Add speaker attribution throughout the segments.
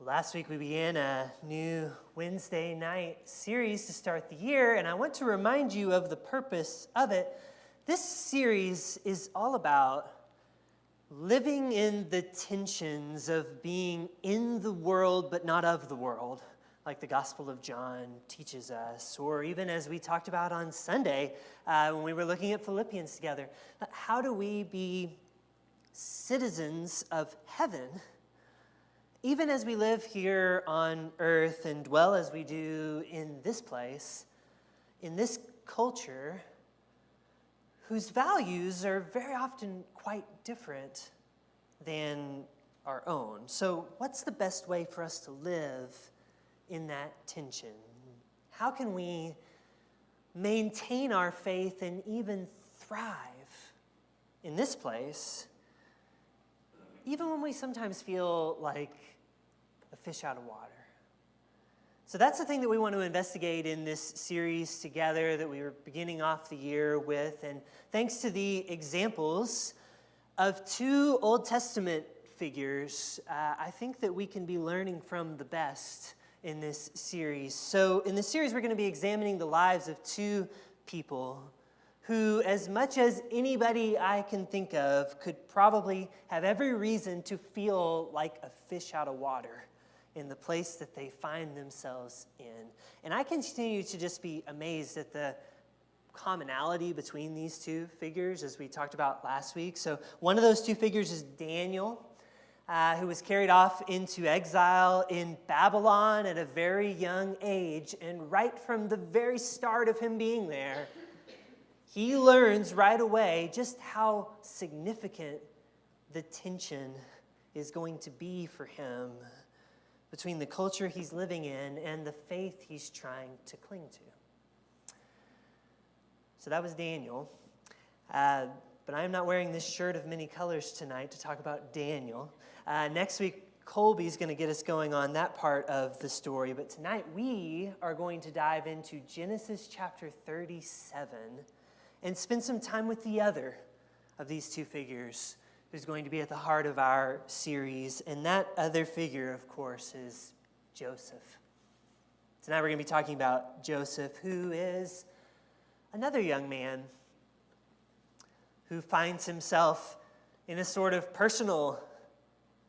Speaker 1: Last week we began a new Wednesday night series to start the year, and I want to remind you of the purpose of it. This series is all about living in the tensions of being in the world but not of the world, like the Gospel of John teaches us, or even as we talked about on Sunday when we were looking at Philippians together. How do we be citizens of heaven even as we live here on earth and dwell as we do in this place, in this culture, whose values are very often quite different than our own? So what's the best way for us to live in that tension? How can we maintain our faith and even thrive in this place, even when we sometimes feel like a fish out of water? So that's the thing that we want to investigate in this series together that we were beginning off the year with. And thanks to the examples of two Old Testament figures, I think that we can be learning from the best in this series. So in this series, we're going to be examining the lives of two people who, as much as anybody I can think of, could probably have every reason to feel like a fish out of water in the place that they find themselves in. And I continue to just be amazed at the commonality between these two figures, as we talked about last week. So one of those two figures is Daniel, who was carried off into exile in Babylon at a very young age. And right from the very start of him being there, he learns right away just how significant the tension is going to be for him between the culture he's living in and the faith he's trying to cling to. So that was Daniel. But I am not wearing this shirt of many colors tonight to talk about Daniel. Next week, Colby's going to get us going on that part of the story. But tonight, we are going to dive into Genesis chapter 37 and spend some time with the other of these two figures who's going to be at the heart of our series. And that other figure, of course, is Joseph. Tonight we're going to be talking about Joseph, who is another young man who finds himself in a sort of personal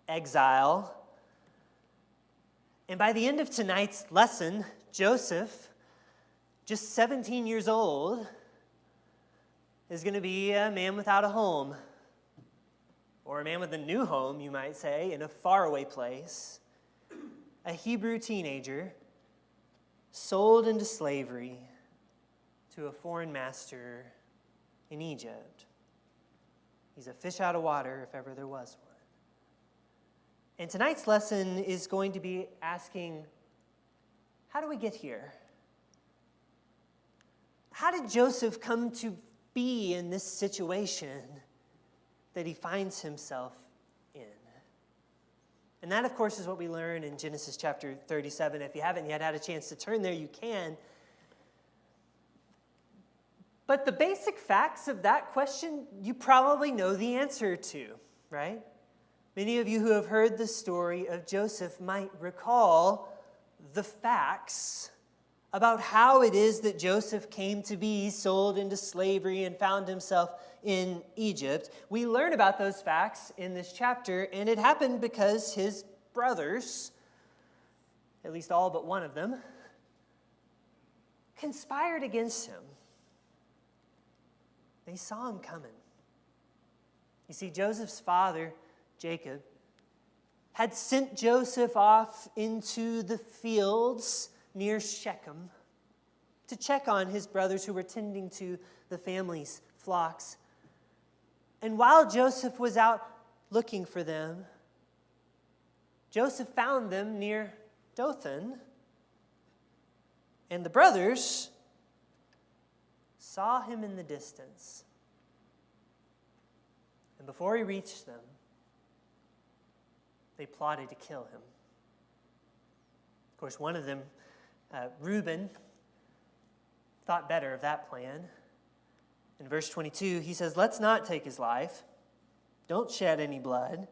Speaker 1: exile. And by the end of tonight's lesson, Joseph, just 17 years old, is going to be a man without a home, or a man with a new home, you might say, in a faraway place, a Hebrew teenager sold into slavery to a foreign master in Egypt. He's a fish out of water, if ever there was one. And tonight's lesson is going to be asking, how do we get here? How did Joseph come to be in this situation that he finds himself in? And that, of course, is what we learn in Genesis chapter 37. If you haven't yet had a chance to turn there, you can. But the basic facts of that question, you probably know the answer to, right? Many of you who have heard the story of Joseph might recall the facts about how it is that Joseph came to be sold into slavery and found himself in Egypt. We learn about those facts in this chapter, and it happened because his brothers, at least all but one of them, conspired against him. They saw him coming. You see, Joseph's father, Jacob, had sent Joseph off into the fields near Shechem to check on his brothers who were tending to the family's flocks. And while Joseph was out looking for them, Joseph found them near Dothan, and the brothers saw him in the distance. And before he reached them, they plotted to kill him. Of course, one of them, Reuben, thought better of that plan. In verse 22, he says, "Let's not take his life. Don't shed any blood.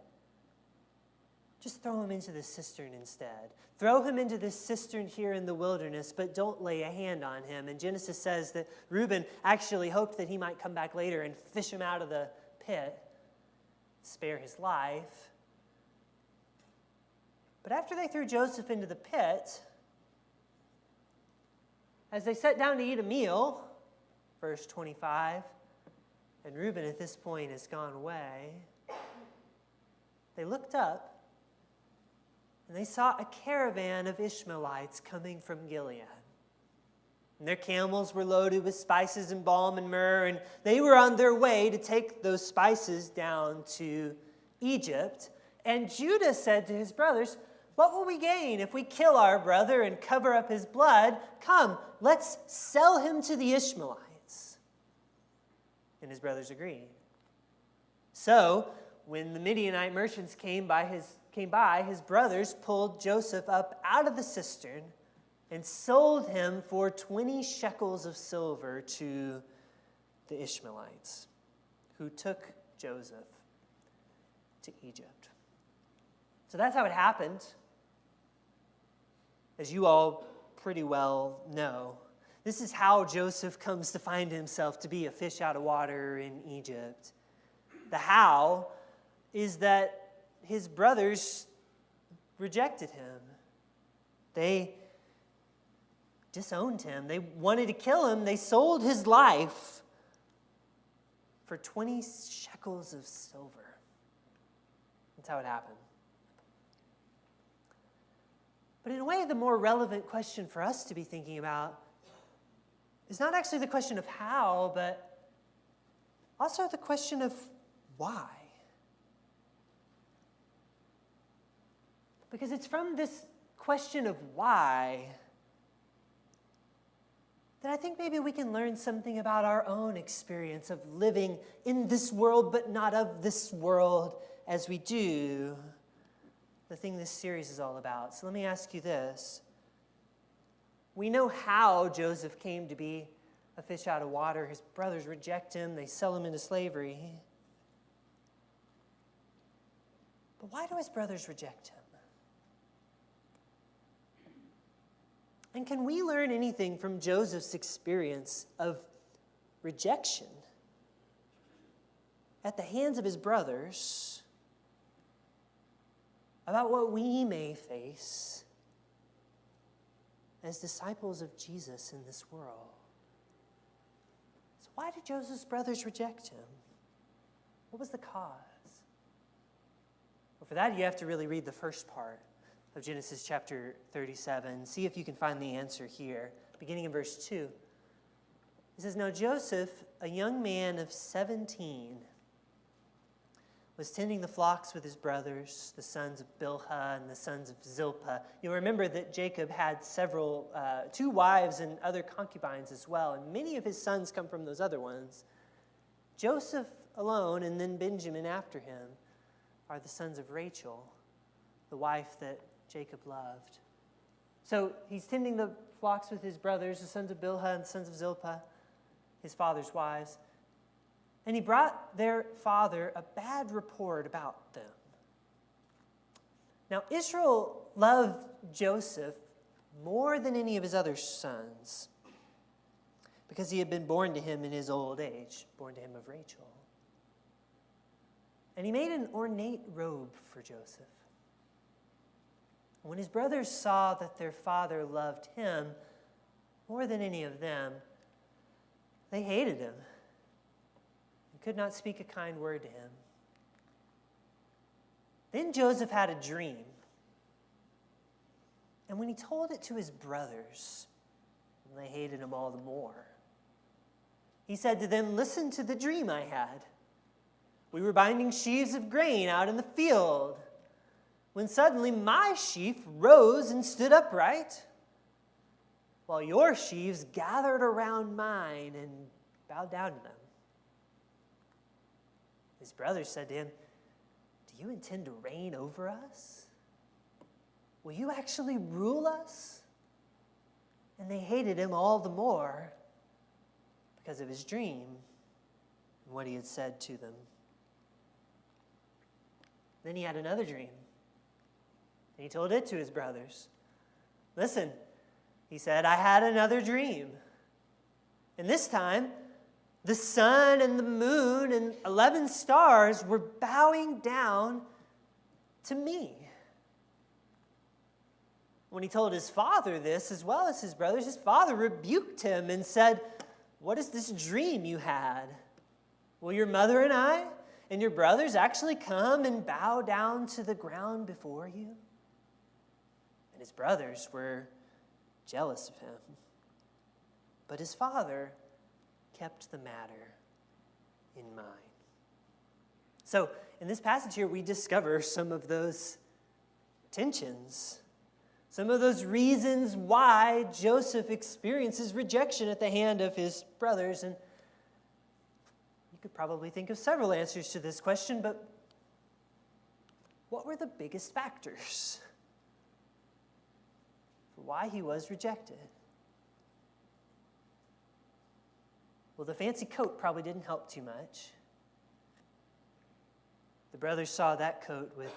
Speaker 1: just throw him into the cistern instead. Throw him into this cistern here in the wilderness, but don't lay a hand on him. And Genesis says that Reuben actually hoped that he might come back later and fish him out of the pit, spare his life. But after they threw Joseph into the pit, as they sat down to eat a meal, verse 25, and Reuben at this point has gone away, they looked up and they saw a caravan of Ishmaelites coming from Gilead. And their camels were loaded with spices and balm and myrrh, and they were on their way to take those spices down to Egypt. And Judah said to his brothers, "What will we gain if we kill our brother and cover up his blood? Come, let's sell him to the Ishmaelites." And his brothers agreed. So, when the Midianite merchants came by, his brothers pulled Joseph up out of the cistern and sold him for 20 shekels of silver to the Ishmaelites, who took Joseph to Egypt. So that's how it happened. As you all pretty well know, this is how Joseph comes to find himself to be a fish out of water in Egypt. The how is that his brothers rejected him. They disowned him. They wanted to kill him. They sold his life for 20 shekels of silver. That's how it happened. But in a way, the more relevant question for us to be thinking about is not actually the question of how, but also the question of why. Because it's from this question of why that I think maybe we can learn something about our own experience of living in this world, but not of this world as we do the thing this series is all about. So let me ask you this. We know how Joseph came to be a fish out of water. His brothers reject him. They sell him into slavery. But why do his brothers reject him? And can we learn anything from Joseph's experience of rejection at the hands of his brothers about what we may face as disciples of Jesus in this world? So why did Joseph's brothers reject him? What was the cause? Well, for that, you have to really read the first part of Genesis chapter 37. See if you can find the answer here, beginning in verse 2. It says, "Now Joseph, a young man of 17, was tending the flocks with his brothers, the sons of Bilhah and the sons of Zilpah." You'll remember that Jacob had two wives and other concubines as well, and many of his sons come from those other ones. Joseph alone, and then Benjamin after him, are the sons of Rachel, the wife that Jacob loved. So he's tending the flocks with his brothers, the sons of Bilhah and the sons of Zilpah, his father's wives. And he brought their father a bad report about them. Now, Israel loved Joseph more than any of his other sons because he had been born to him in his old age, born to him of Rachel. And he made an ornate robe for Joseph. When his brothers saw that their father loved him more than any of them, they hated him and could not speak a kind word to him. Then Joseph had a dream. And when he told it to his brothers, they hated him all the more. He said to them, "Listen to the dream I had. We were binding sheaves of grain out in the field, when suddenly my sheaf rose and stood upright, while your sheaves gathered around mine and bowed down to them." His brothers said to him, "Do you intend to reign over us? Will you actually rule us?" And they hated him all the more because of his dream and what he had said to them. Then he had another dream. And he told it to his brothers. Listen, he said, I had another dream. And this time, the sun and the moon and 11 stars were bowing down to me. When he told his father this, as well as his brothers, his father rebuked him and said, what is this dream you had? Will your mother and I and your brothers actually come and bow down to the ground before you? And his brothers were jealous of him. But his father kept the matter in mind. So, in this passage here, we discover some of those tensions, some of those reasons why Joseph experiences rejection at the hand of his brothers. And you could probably think of several answers to this question, but what were the biggest factors for why he was rejected? Well, the fancy coat probably didn't help too much. The brothers saw that coat with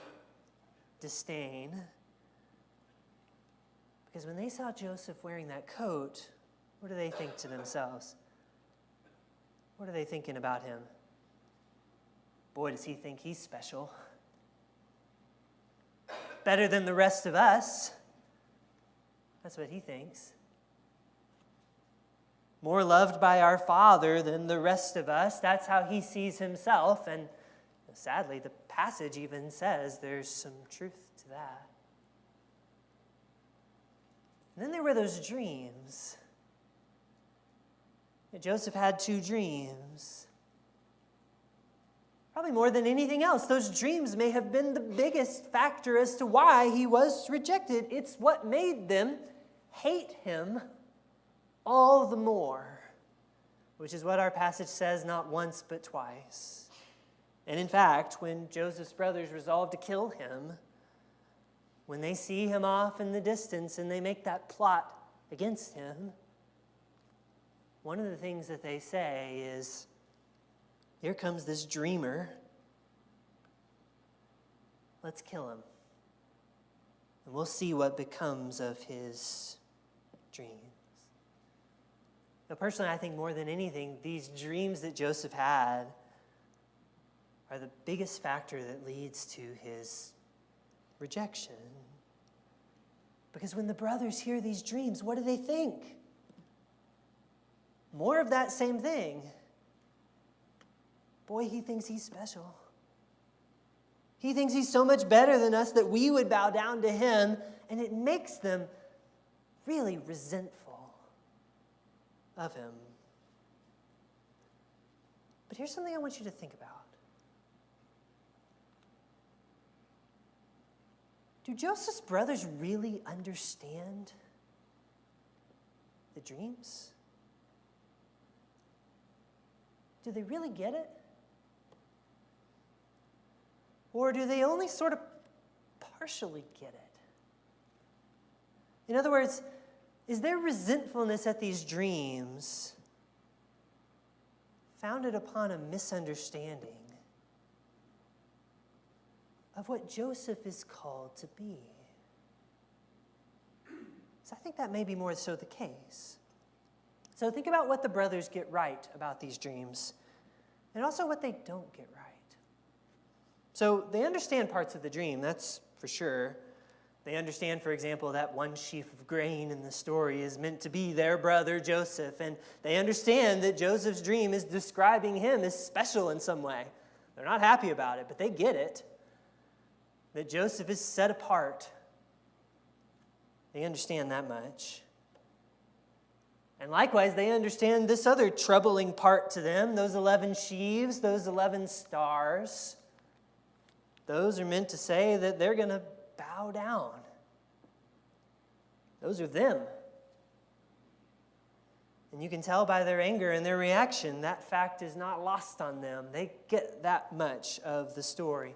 Speaker 1: disdain, because when they saw Joseph wearing that coat, what do they think to themselves? What are they thinking about him? Boy, does he think he's special. Better than the rest of us. That's what he thinks. More loved by our Father than the rest of us. That's how he sees himself. And sadly, the passage even says there's some truth to that. And then there were those dreams. Joseph had 2 dreams. Probably more than anything else, those dreams may have been the biggest factor as to why he was rejected. It's what made them hate him all the more, which is what our passage says not once but twice. And in fact, when Joseph's brothers resolve to kill him, when they see him off in the distance and they make that plot against him, one of the things that they say is, here comes this dreamer. Let's kill him. And we'll see what becomes of his dreams. Now, personally, I think more than anything, these dreams that Joseph had are the biggest factor that leads to his rejection. Because when the brothers hear these dreams, what do they think? More of that same thing. Boy, he thinks he's special. He thinks he's so much better than us that we would bow down to him, and it makes them really resentful of him. But here's something I want you to think about. Do Joseph's brothers really understand the dreams? Do they really get it? Or do they only sort of partially get it? In other words, is their resentfulness at these dreams founded upon a misunderstanding of what Joseph is called to be? So I think that may be more so the case. So think about what the brothers get right about these dreams, and also what they don't get right. So they understand parts of the dream, that's for sure. They understand, for example, that one sheaf of grain in the story is meant to be their brother Joseph, and they understand that Joseph's dream is describing him as special in some way. They're not happy about it, but they get it. That Joseph is set apart. They understand that much. And likewise, they understand this other troubling part to them, those 11 sheaves, those 11 stars. Those are meant to say that they're going to bow down. Those are them. And you can tell by their anger and their reaction, that fact is not lost on them. They get that much of the story.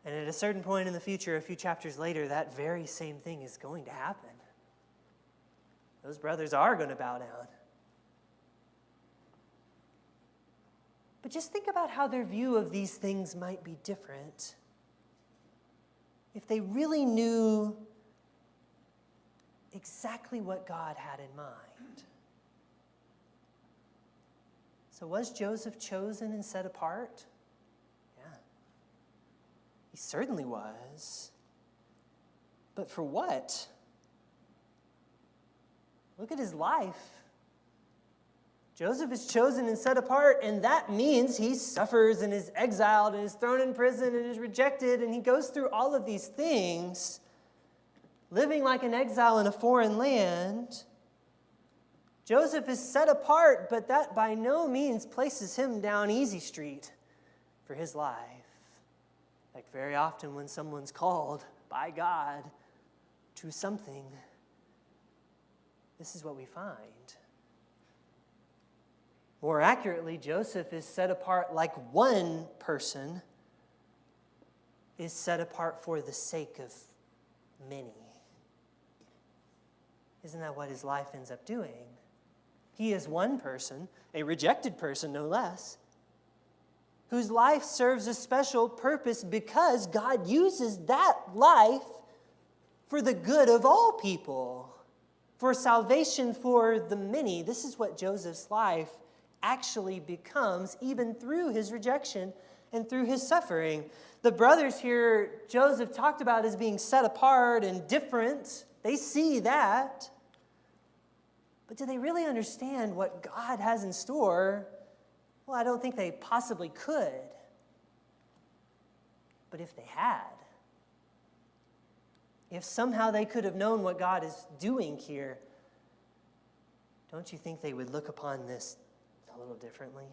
Speaker 1: And at a certain point in the future, a few chapters later, that very same thing is going to happen. Those brothers are going to bow down. But just think about how their view of these things might be different if they really knew exactly what God had in mind. So was Joseph chosen and set apart? Yeah. He certainly was. But for what? Look at his life. Joseph is chosen and set apart, and that means he suffers and is exiled and is thrown in prison and is rejected, and he goes through all of these things, living like an exile in a foreign land. Joseph is set apart, but that by no means places him down easy street for his life. Like very often when someone's called by God to something, this is what we find. More accurately, Joseph is set apart like one person is set apart for the sake of many. Isn't that what his life ends up doing? He is one person, a rejected person no less, whose life serves a special purpose because God uses that life for the good of all people, for salvation for the many. This is what Joseph's life actually becomes, even through his rejection and through his suffering. The brothers here, Joseph talked about as being set apart and different. They see that. But do they really understand what God has in store? Well, I don't think they possibly could. But if they had, if somehow they could have known what God is doing here, don't you think they would look upon this a little differently?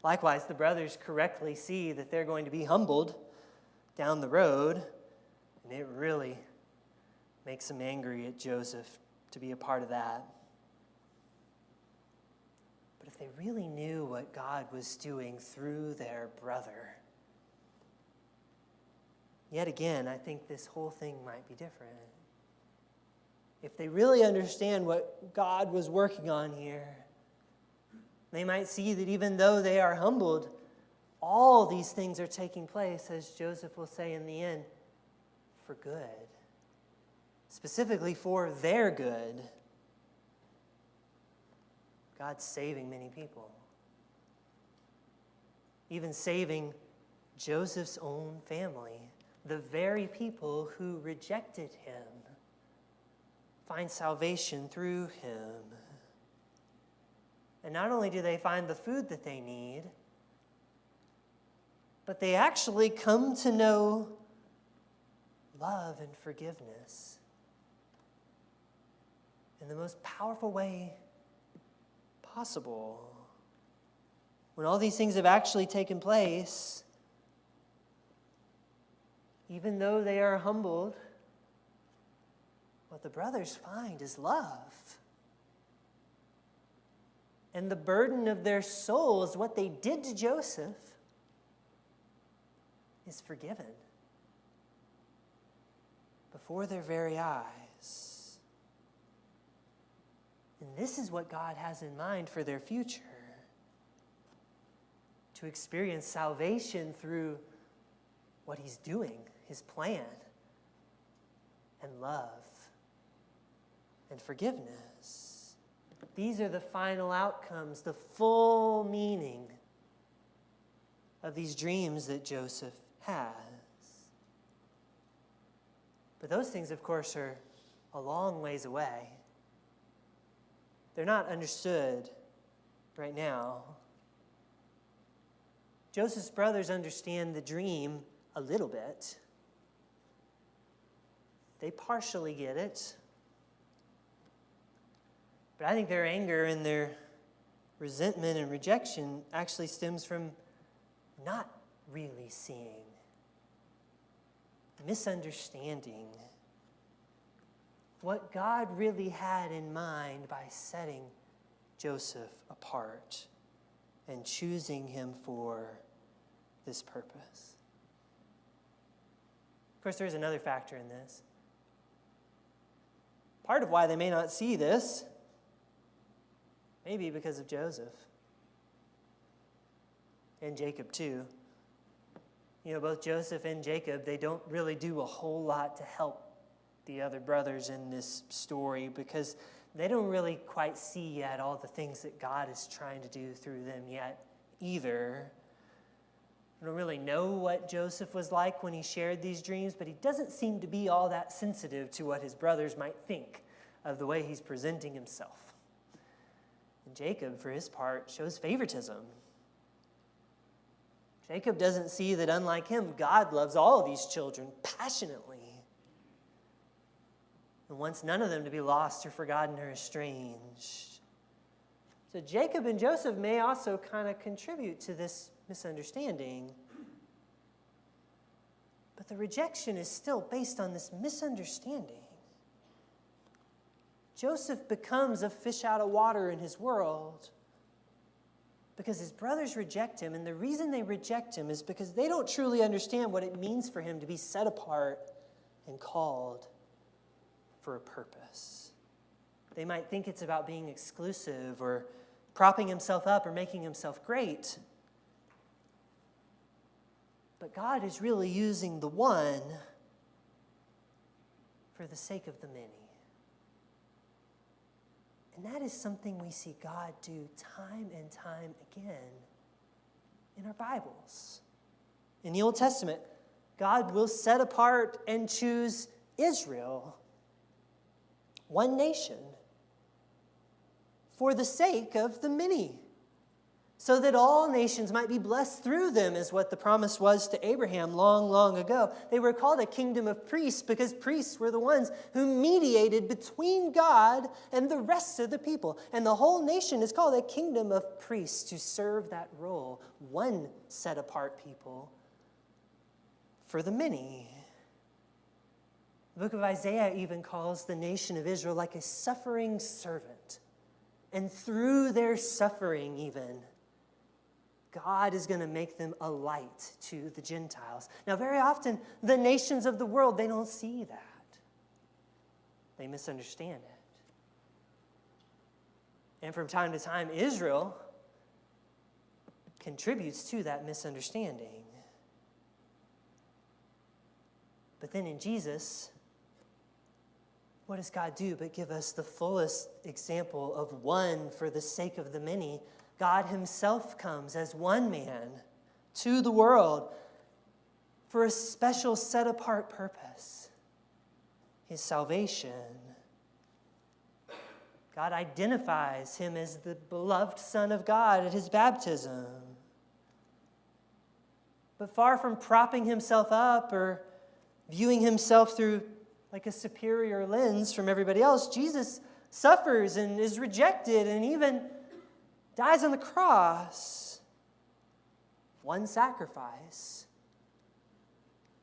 Speaker 1: Likewise, the brothers correctly see that they're going to be humbled down the road, and it really makes them angry at Joseph to be a part of that. But if they really knew what God was doing through their brother, yet again, I think this whole thing might be different. If they really understand what God was working on here, they might see that even though they are humbled, all these things are taking place, as Joseph will say in the end, for good. Specifically for their good. God's saving many people. Even saving Joseph's own family. The very people who rejected him find salvation through him. And not only do they find the food that they need, but they actually come to know love and forgiveness in the most powerful way possible. When all these things have actually taken place, even though they are humbled, what the brothers find is love. And the burden of their souls, what they did to Joseph, is forgiven before their very eyes. And this is what God has in mind for their future. To experience salvation through what he's doing, his plan, and love, and forgiveness. These are the final outcomes, the full meaning of these dreams that Joseph has. But those things, of course, are a long ways away. They're not understood right now. Joseph's brothers understand the dream a little bit. They partially get it. But I think their anger and their resentment and rejection actually stems from not really seeing, misunderstanding what God really had in mind by setting Joseph apart and choosing him for this purpose. Of course, there's another factor in this. Part of why they may not see this may be because of Joseph and Jacob too. Both Joseph and Jacob, they don't really do a whole lot to help the other brothers in this story because they don't really quite see yet all the things that God is trying to do through them yet either. We don't really know what Joseph was like when he shared these dreams, but he doesn't seem to be all that sensitive to what his brothers might think of the way he's presenting himself. And Jacob, for his part, shows favoritism. Jacob doesn't see that, unlike him, God loves all of these children passionately and wants none of them to be lost or forgotten or estranged. So Jacob and Joseph may also kind of contribute to this misunderstanding. But the rejection is still based on this misunderstanding. Joseph becomes a fish out of water in his world because his brothers reject him, and the reason they reject him is because they don't truly understand what it means for him to be set apart and called for a purpose. They might think it's about being exclusive or propping himself up or making himself great. But God is really using the one for the sake of the many. And that is something we see God do time and time again in our Bibles. In the Old Testament, God will set apart and choose Israel, one nation, for the sake of the many, so that all nations might be blessed through them, is what the promise was to Abraham long, long ago. They were called a kingdom of priests because priests were the ones who mediated between God and the rest of the people. And the whole nation is called a kingdom of priests to serve that role, one set-apart people for the many. The book of Isaiah even calls the nation of Israel like a suffering servant. And through their suffering even, God is going to make them a light to the Gentiles. Now, very often, the nations of the world, they don't see that. They misunderstand it. And from time to time, Israel contributes to that misunderstanding. But then in Jesus, what does God do but give us the fullest example of one for the sake of the many? God himself comes as one man to the world for a special set-apart purpose, his salvation. God identifies him as the beloved Son of God at his baptism. But far from propping himself up or viewing himself through like a superior lens from everybody else, Jesus suffers and is rejected and even dies on the cross. One sacrifice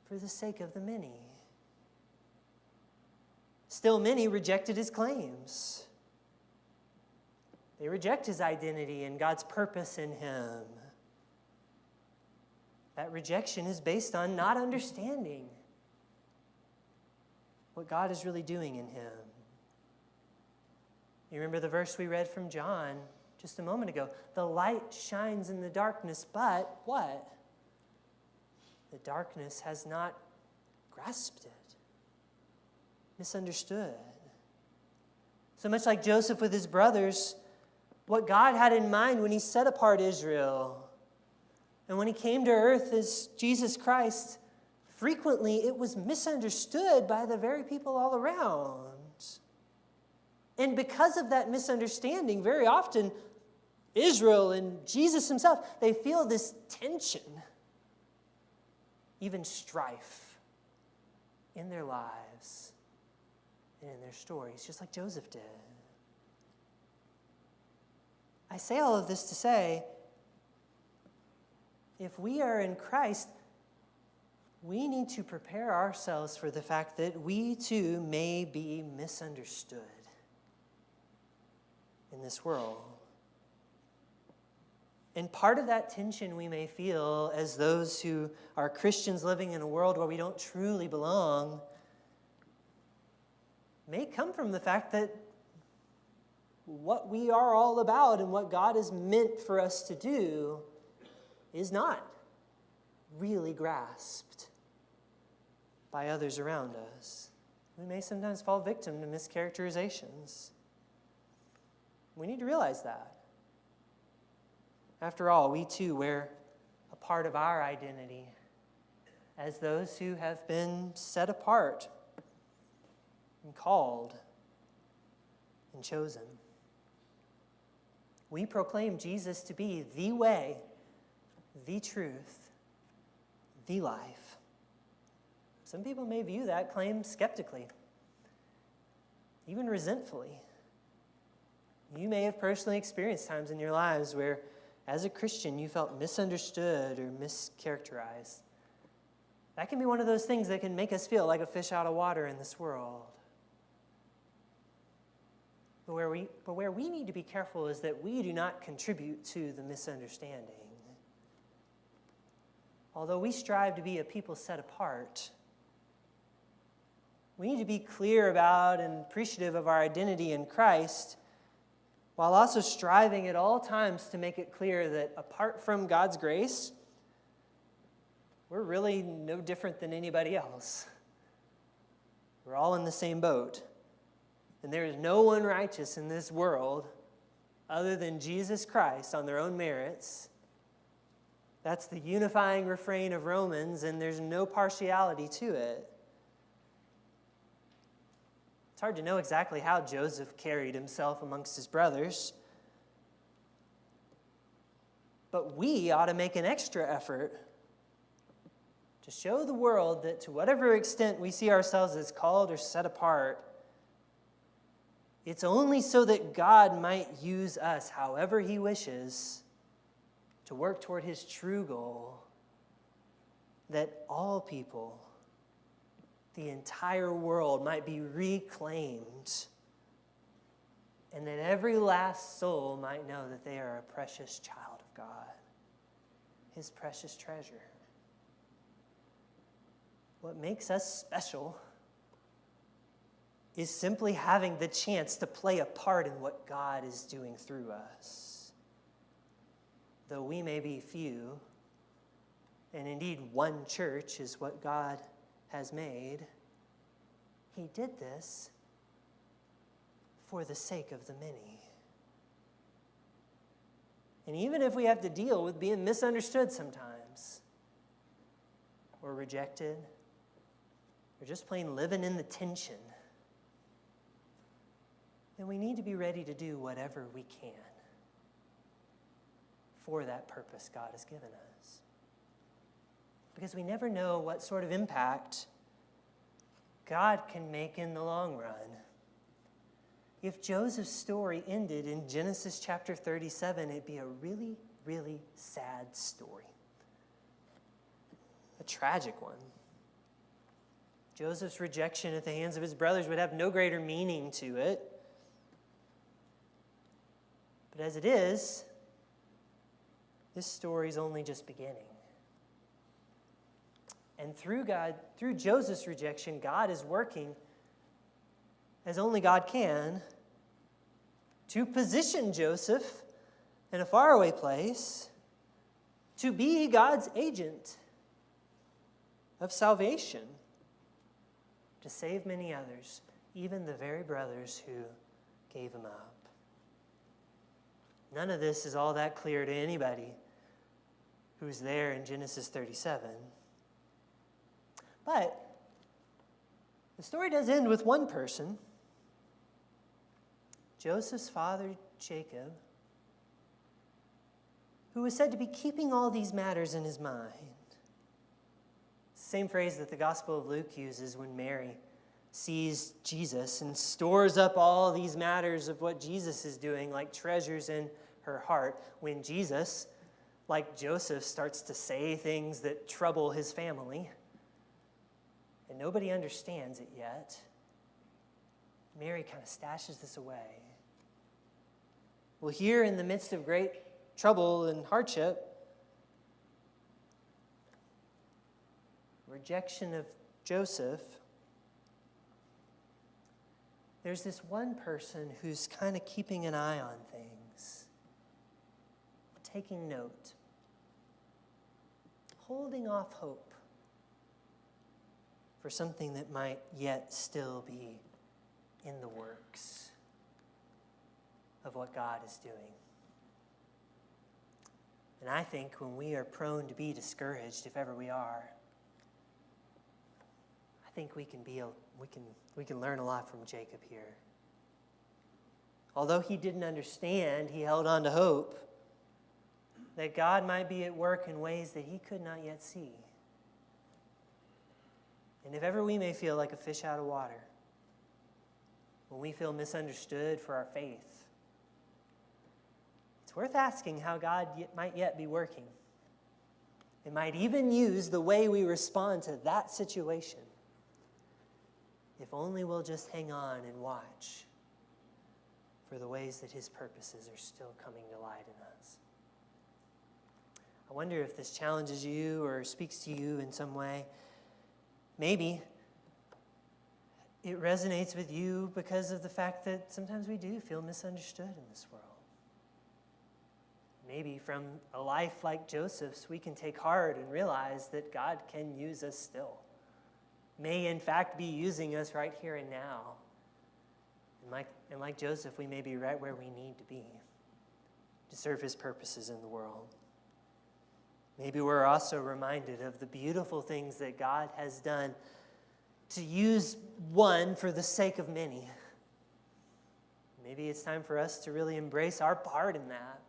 Speaker 1: for the sake of the many. Still, many rejected his claims. They reject his identity and God's purpose in him. That rejection is based on not understanding what God is really doing in him. You remember the verse we read from John just a moment ago. The light shines in the darkness, but what? The darkness has not grasped it, misunderstood. So much like Joseph with his brothers, what God had in mind when he set apart Israel and when he came to earth as Jesus Christ, frequently it was misunderstood by the very people all around. And because of that misunderstanding, very often Israel and Jesus himself, they feel this tension, even strife in their lives and in their stories, just like Joseph did. I say all of this to say, if we are in Christ, we need to prepare ourselves for the fact that we too may be misunderstood in this world. And part of that tension we may feel as those who are Christians living in a world where we don't truly belong may come from the fact that what we are all about and what God has meant for us to do is not really grasped by others around us. We may sometimes fall victim to mischaracterizations. We need to realize that. After all, we too wear a part of our identity as those who have been set apart and called and chosen. We proclaim Jesus to be the way, the truth, the life. Some people may view that claim skeptically, even resentfully. You may have personally experienced times in your lives where, as a Christian, you felt misunderstood or mischaracterized. That can be one of those things that can make us feel like a fish out of water in this world. But where we need to be careful is that we do not contribute to the misunderstanding. Although we strive to be a people set apart, we need to be clear about and appreciative of our identity in Christ, while also striving at all times to make it clear that apart from God's grace, we're really no different than anybody else. We're all in the same boat. And there is no one righteous in this world other than Jesus Christ on their own merits. That's the unifying refrain of Romans, and there's no partiality to it. It's hard to know exactly how Joseph carried himself amongst his brothers, but we ought to make an extra effort to show the world that to whatever extent we see ourselves as called or set apart, it's only so that God might use us however he wishes to work toward his true goal, that all people, the entire world, might be reclaimed, and that every last soul might know that they are a precious child of God, his precious treasure. What makes us special is simply having the chance to play a part in what God is doing through us. Though we may be few, and indeed one church is what God has made, he did this for the sake of the many. And even if we have to deal with being misunderstood sometimes, or rejected, or just plain living in the tension, then we need to be ready to do whatever we can for that purpose God has given us. Because we never know what sort of impact God can make in the long run. If Joseph's story ended in Genesis chapter 37, it'd be a really, really sad story. A tragic one. Joseph's rejection at the hands of his brothers would have no greater meaning to it. But as it is, this story's only just beginning. And through Joseph's rejection, God is working, as only God can, to position Joseph in a faraway place to be God's agent of salvation, to save many others, even the very brothers who gave him up. None of this is all that clear to anybody who's there in Genesis 37. But the story does end with one person, Joseph's father, Jacob, who was said to be keeping all these matters in his mind. Same phrase that the Gospel of Luke uses when Mary sees Jesus and stores up all these matters of what Jesus is doing like treasures in her heart. When Jesus, like Joseph, starts to say things that trouble his family, and nobody understands it yet, Mary kind of stashes this away. Well, here in the midst of great trouble and hardship, rejection of Joseph, there's this one person who's kind of keeping an eye on things, taking note, holding off hope for something that might yet still be in the works of what God is doing. And I think when we are prone to be discouraged, if ever we are, I think we can learn a lot from Jacob here. Although he didn't understand, he held on to hope that God might be at work in ways that he could not yet see. And if ever we may feel like a fish out of water, when we feel misunderstood for our faith, it's worth asking how God might yet be working. It might even use the way we respond to that situation, if only we'll just hang on and watch for the ways that his purposes are still coming to light in us. I wonder if this challenges you or speaks to you in some way. Maybe it resonates with you because of the fact that sometimes we do feel misunderstood in this world. Maybe from a life like Joseph's, we can take heart and realize that God can use us still. May in fact be using us right here and now. And like Joseph, we may be right where we need to be to serve his purposes in the world. Maybe we're also reminded of the beautiful things that God has done to use one for the sake of many. Maybe it's time for us to really embrace our part in that.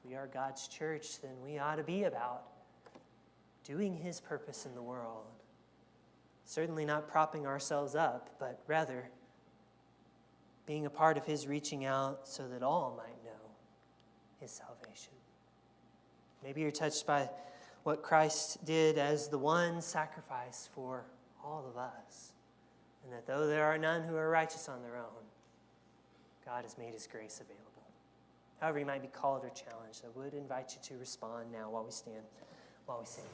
Speaker 1: If we are God's church, then we ought to be about doing his purpose in the world. Certainly not propping ourselves up, but rather being a part of his reaching out so that all might know his salvation. Maybe you're touched by what Christ did as the one sacrifice for all of us, and that though there are none who are righteous on their own, God has made his grace available. However you might be called or challenged, I would invite you to respond now while we stand, while we sing.